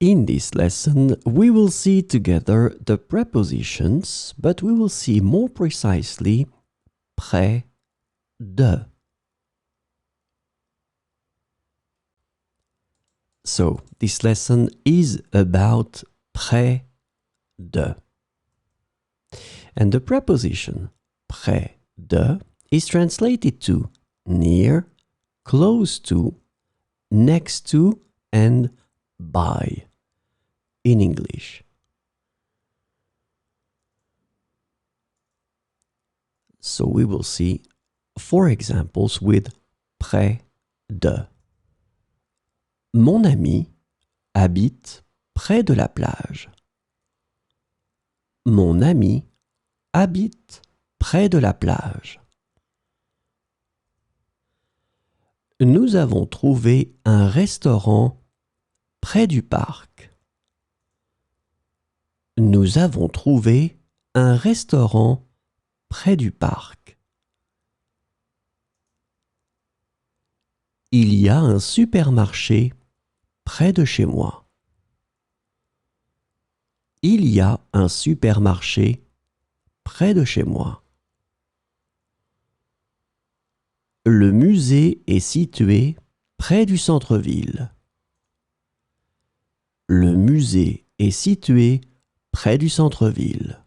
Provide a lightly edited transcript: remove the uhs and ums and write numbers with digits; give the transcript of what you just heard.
In this lesson, we will see together the prepositions, but we will see more precisely près de. So, this lesson is about près de. And the preposition près de is translated to near, close to, next to, and by in English. So we will see 4 examples with près de. Mon ami habite près de la plage. Mon ami habite près de la plage. Nous avons trouvé un restaurant près du parc. Nous avons trouvé un restaurant près du parc. Il y a un supermarché près de chez moi. Il y a un supermarché près de chez moi. Le musée est situé près du centre-ville. Le musée est situé près du centre-ville.